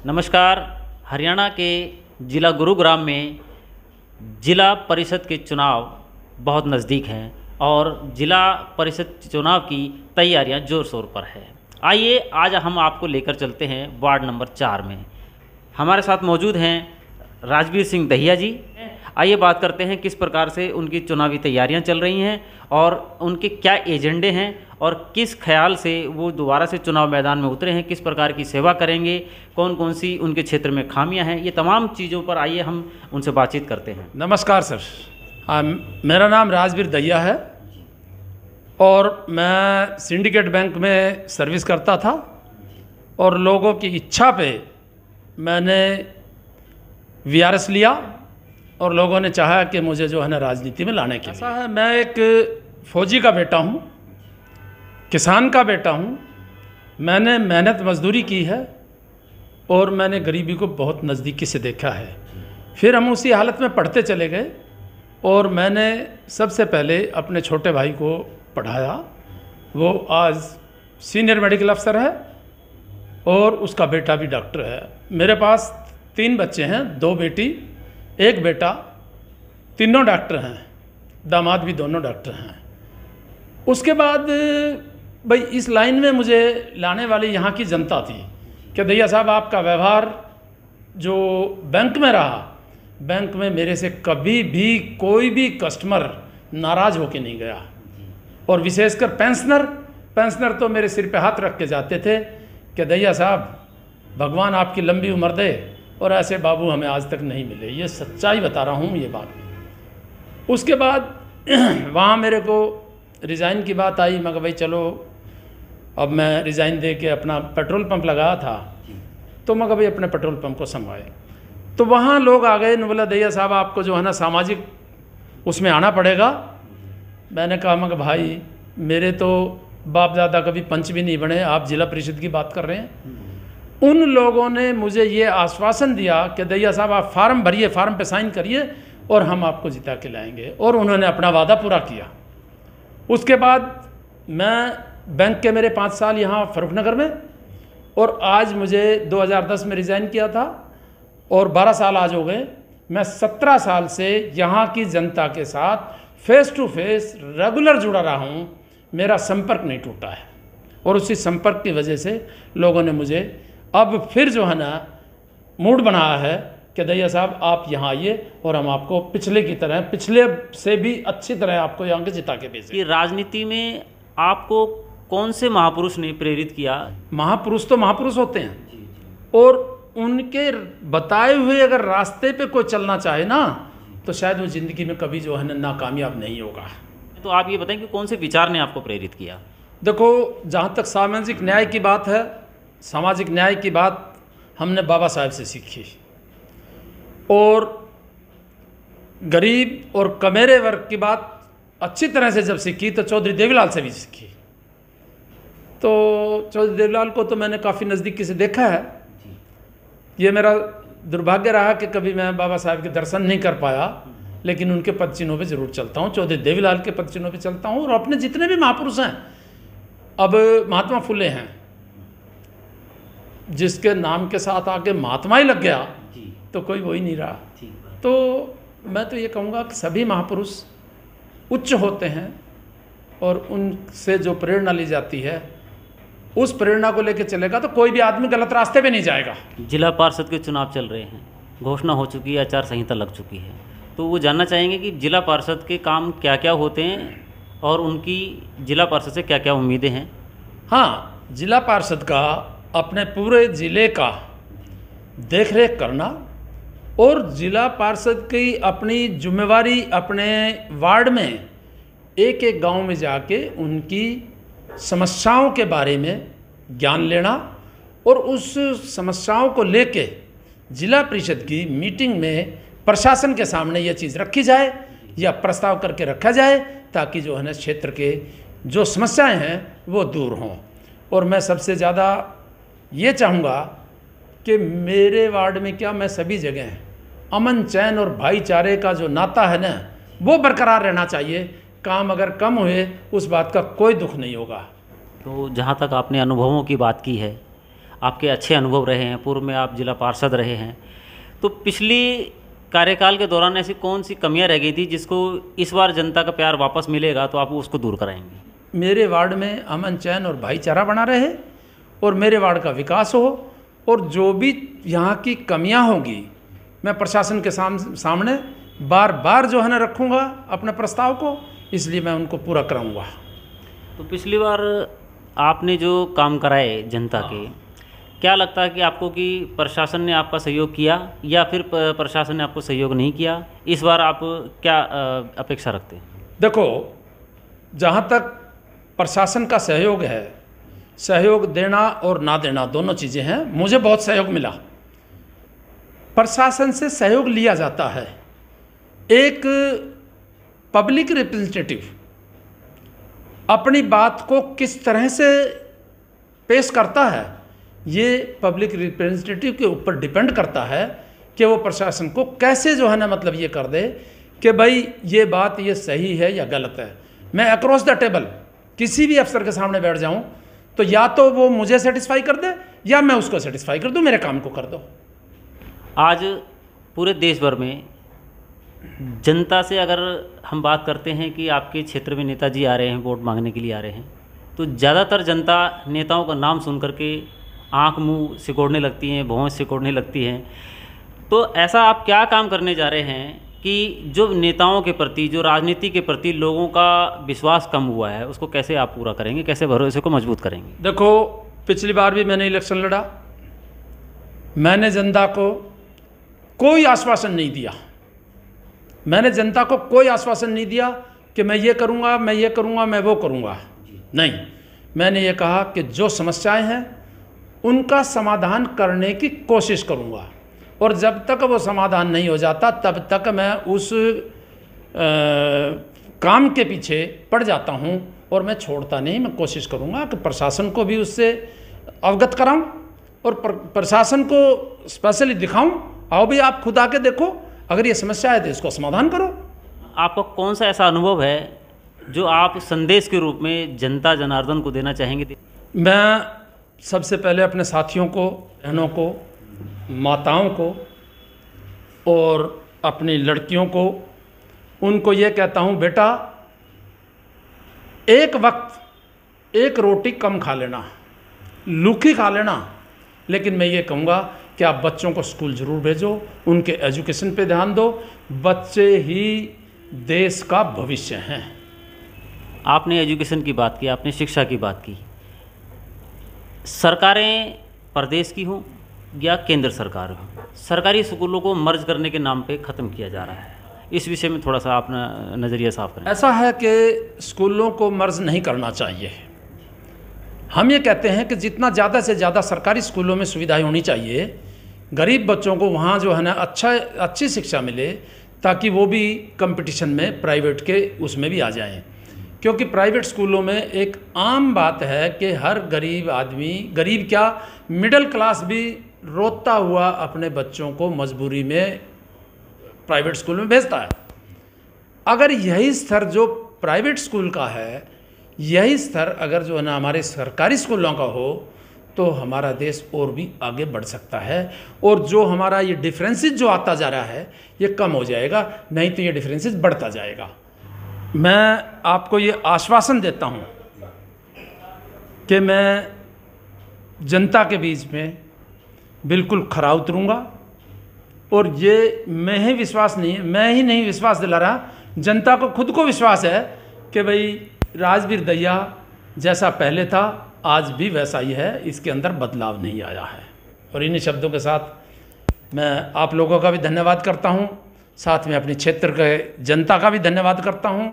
नमस्कार। हरियाणा के ज़िला गुरुग्राम में ज़िला परिषद के चुनाव बहुत नज़दीक हैं और ज़िला परिषद चुनाव की तैयारियां ज़ोर शोर पर है। आइए आज हम आपको लेकर चलते हैं वार्ड नंबर 4 में। हमारे साथ मौजूद हैं राजवीर सिंह दहिया जी। आइए बात करते हैं किस प्रकार से उनकी चुनावी तैयारियां चल रही हैं और उनके क्या एजेंडे हैं और किस ख्याल से वो दोबारा से चुनाव मैदान में उतरे हैं, किस प्रकार की सेवा करेंगे, कौन कौन सी उनके क्षेत्र में खामियां हैं, ये तमाम चीज़ों पर आइए हम उनसे बातचीत करते हैं। नमस्कार सर। हाँ, मेरा नाम राजवीर दहिया है और मैं सिंडिकेट बैंक में सर्विस करता था और लोगों की इच्छा पे मैंने वीआरएस लिया और लोगों ने चाहा कि मुझे जो है ना राजनीति में लाने के। ऐसा है, मैं एक फौजी का बेटा हूँ, किसान का बेटा हूँ। मैंने मेहनत मजदूरी की है और मैंने गरीबी को बहुत नज़दीकी से देखा है। फिर हम उसी हालत में पढ़ते चले गए और मैंने सबसे पहले अपने छोटे भाई को पढ़ाया। वो आज सीनियर मेडिकल अफसर है और उसका बेटा भी डॉक्टर है। मेरे पास 3 बच्चे हैं, 2 बेटी 1 बेटा, तीनों डॉक्टर हैं, दामाद भी दोनों डॉक्टर हैं। उसके बाद भाई इस लाइन में मुझे लाने वाली यहाँ की जनता थी कि दहिया साहब आपका व्यवहार जो बैंक में रहा, बैंक में मेरे से कभी भी कोई भी कस्टमर नाराज़ होके नहीं गया और विशेषकर पेंशनर तो मेरे सिर पे हाथ रख के जाते थे कि दहिया साहब भगवान आपकी लंबी उम्र दे, और ऐसे बाबू हमें आज तक नहीं मिले। ये सच्चाई बता रहा हूँ ये बात। उसके बाद वहाँ मेरे को रिज़ाइन की बात आई। मैं कहा भाई चलो, अब मैं रिज़ाइन दे के अपना पेट्रोल पंप लगाया था तो मैं कहा भाई अपने पेट्रोल पंप को संभाले। तो वहाँ लोग आ गए, बोला दहिया साहब आपको जो है ना सामाजिक उसमें आना पड़ेगा। मैंने कहा मैं भाई मेरे तो बाप दादा कभी पंच भी नहीं बने, आप जिला परिषद की बात कर रहे हैं। उन लोगों ने मुझे ये आश्वासन दिया कि दहिया साहब आप फार्म भरिए, फार्म पे साइन करिए और हम आपको जिता के लाएंगे, और उन्होंने अपना वादा पूरा किया। उसके बाद मैं बैंक के मेरे 5 साल यहाँ फरूखनगर में, और आज मुझे 2010 में रिज़ाइन किया था और 12 साल आज हो गए। मैं 17 साल से यहाँ की जनता के साथ फेस टू फेस रेगुलर जुड़ा रहा हूँ। मेरा संपर्क नहीं टूटा है और उसी संपर्क की वजह से लोगों ने मुझे अब फिर जो है ना मूड बनाया है कि दहिया साहब आप यहाँ आइए और हम आपको पिछले की तरह, पिछले से भी अच्छी तरह आपको यहाँ के जिता के भेजें। कि राजनीति में आपको कौन से महापुरुष ने प्रेरित किया? महापुरुष तो महापुरुष होते हैं और उनके बताए हुए अगर रास्ते पे कोई चलना चाहे ना तो शायद वो ज़िंदगी में कभी जो है ना नाकामयाब नहीं होगा। तो आप ये बताएं कि कौन से विचार ने आपको प्रेरित किया? देखो, जहाँ तक सामाजिक न्याय की बात है, सामाजिक न्याय की बात हमने बाबा साहब से सीखी और गरीब और कमेरे वर्ग की बात अच्छी तरह से जब सीखी तो चौधरी देवीलाल से भी सीखी। तो चौधरी देवीलाल को तो मैंने काफ़ी नज़दीकी से देखा है। ये मेरा दुर्भाग्य रहा कि कभी मैं बाबा साहब के दर्शन नहीं कर पाया, लेकिन उनके पद चिन्हों पे ज़रूर चलता हूँ, चौधरी देवीलाल के पद चिन्हों पे चलता हूँ। और अपने जितने भी महापुरुष हैं, अब महात्मा फुले हैं जिसके नाम के साथ आके महात्मा ही लग गया तो कोई वो ही नहीं रहा। तो मैं तो ये कहूँगा कि सभी महापुरुष उच्च होते हैं और उनसे जो प्रेरणा ली जाती है उस प्रेरणा को लेकर चलेगा तो कोई भी आदमी गलत रास्ते पे नहीं जाएगा। जिला पार्षद के चुनाव चल रहे हैं, घोषणा हो चुकी है, आचार संहिता लग चुकी है, तो वो जानना चाहेंगे कि जिला पार्षद के काम क्या क्या होते हैं और उनकी जिला पार्षद से क्या क्या उम्मीदें हैं। हाँ, जिला पार्षद का अपने पूरे ज़िले का देखरेख करना और ज़िला पार्षद की अपनी जिम्मेवारी अपने वार्ड में एक एक गांव में जाके उनकी समस्याओं के बारे में ज्ञान लेना और उस समस्याओं को लेके जिला परिषद की मीटिंग में प्रशासन के सामने यह चीज़ रखी जाए या प्रस्ताव करके रखा जाए ताकि जो है ना क्षेत्र के जो समस्याएं हैं वो दूर हों। और मैं सबसे ज़्यादा ये चाहूँगा कि मेरे वार्ड में क्या, मैं सभी जगह अमन चैन और भाईचारे का जो नाता है ना वो बरकरार रहना चाहिए। काम अगर कम हुए उस बात का कोई दुख नहीं होगा। तो जहाँ तक आपने अनुभवों की बात की है, आपके अच्छे अनुभव रहे हैं, पूर्व में आप जिला पार्षद रहे हैं, तो पिछली कार्यकाल के दौरान ऐसी कौन सी कमियां रह गई थी जिसको इस बार जनता का प्यार वापस मिलेगा तो आप उसको दूर कराएंगे? मेरे वार्ड में अमन चैन और भाईचारा बना रहे और मेरे वार्ड का विकास हो, और जो भी यहाँ की कमियाँ होंगी मैं प्रशासन के सामने बार बार जो है ना रखूँगा अपने प्रस्ताव को, इसलिए मैं उनको पूरा कराऊँगा। तो पिछली बार आपने जो काम कराए जनता के, क्या लगता है कि आपको कि प्रशासन ने आपका सहयोग किया या फिर प्रशासन ने आपको सहयोग नहीं किया? इस बार आप क्या अपेक्षा रखते हैं? देखो, जहाँ तक प्रशासन का सहयोग है, सहयोग देना और ना देना दोनों चीज़ें हैं। मुझे बहुत सहयोग मिला, प्रशासन से सहयोग लिया जाता है। एक पब्लिक रिप्रेजेंटेटिव अपनी बात को किस तरह से पेश करता है, ये पब्लिक रिप्रेजेंटेटिव के ऊपर डिपेंड करता है कि वो प्रशासन को कैसे जो है ना मतलब ये कर दे कि भाई ये बात ये सही है या गलत है। मैं अक्रॉस द टेबल किसी भी अफसर के सामने बैठ जाऊं तो या तो वो मुझे सेटिस्फाई कर दे या मैं उसको सेटिस्फाई कर दूं, मेरे काम को कर दो। आज पूरे देश भर में जनता से अगर हम बात करते हैं कि आपके क्षेत्र में नेताजी आ रहे हैं, वोट मांगने के लिए आ रहे हैं, तो ज़्यादातर जनता नेताओं का नाम सुन करके आँख मुंह सिकोड़ने लगती हैं, भौं सिकोड़ने लगती हैं। तो ऐसा आप क्या काम करने जा रहे हैं कि जो नेताओं के प्रति, जो राजनीति के प्रति लोगों का विश्वास कम हुआ है, उसको कैसे आप पूरा करेंगे, कैसे भरोसे को मजबूत करेंगे? देखो, पिछली बार भी मैंने इलेक्शन लड़ा, मैंने जनता को कोई आश्वासन नहीं दिया। मैंने जनता को कोई आश्वासन नहीं दिया कि मैं ये करूँगा, मैं ये करूँगा, मैं वो करूँगा। नहीं, मैंने ये कहा कि जो समस्याएं हैं उनका समाधान करने की कोशिश करूँगा, और जब तक वो समाधान नहीं हो जाता तब तक मैं उस काम के पीछे पड़ जाता हूँ और मैं छोड़ता नहीं। मैं कोशिश करूँगा कि प्रशासन को भी उससे अवगत कराऊँ और प्रशासन को स्पेशली दिखाऊँ, आओ भी आप खुद आके देखो, अगर ये समस्या है तो इसको समाधान करो। आपका कौन सा ऐसा अनुभव है जो आप संदेश के रूप में जनता जनार्दन को देना चाहेंगे? मैं सबसे पहले अपने साथियों को, बहनों को, माताओं को और अपनी लड़कियों को, उनको ये कहता हूँ, बेटा एक वक्त एक रोटी कम खा लेना, लूखी खा लेना, लेकिन मैं ये कहूँगा कि आप बच्चों को स्कूल ज़रूर भेजो, उनके एजुकेशन पे ध्यान दो। बच्चे ही देश का भविष्य हैं। आपने एजुकेशन की बात की, आपने शिक्षा की बात की। सरकारें प्रदेश की हों या केंद्र सरकार हो, सरकारी स्कूलों को मर्ज करने के नाम पे ख़त्म किया जा रहा है। इस विषय में थोड़ा सा अपना नज़रिया साफ करें। ऐसा है कि स्कूलों को मर्ज नहीं करना चाहिए। हम ये कहते हैं कि जितना ज़्यादा से ज़्यादा सरकारी स्कूलों में सुविधाएं होनी चाहिए, गरीब बच्चों को वहाँ जो है ना अच्छी शिक्षा मिले, ताकि वो भी कंपटीशन में प्राइवेट के उसमें भी आ जाएं। क्योंकि प्राइवेट स्कूलों में एक आम बात है कि हर गरीब आदमी, गरीब क्या, मिडिल क्लास भी रोता हुआ अपने बच्चों को मजबूरी में प्राइवेट स्कूल में भेजता है। अगर यही स्तर जो प्राइवेट स्कूल का है, यही स्तर अगर जो है ना हमारे सरकारी स्कूलों का हो, तो हमारा देश और भी आगे बढ़ सकता है, और जो हमारा ये डिफरेंसेस जो आता जा रहा है ये कम हो जाएगा, नहीं तो ये डिफरेंसेस बढ़ता जाएगा। मैं आपको ये आश्वासन देता हूँ कि मैं जनता के बीच में बिल्कुल खरा उतरूँगा, और ये मैं ही नहीं विश्वास दिला रहा, जनता को खुद को विश्वास है कि भाई राजवीर दहिया जैसा पहले था आज भी वैसा ही है, इसके अंदर बदलाव नहीं आया है। और इन्हीं शब्दों के साथ मैं आप लोगों का भी धन्यवाद करता हूँ, साथ में अपने क्षेत्र के जनता का भी धन्यवाद करता हूँ।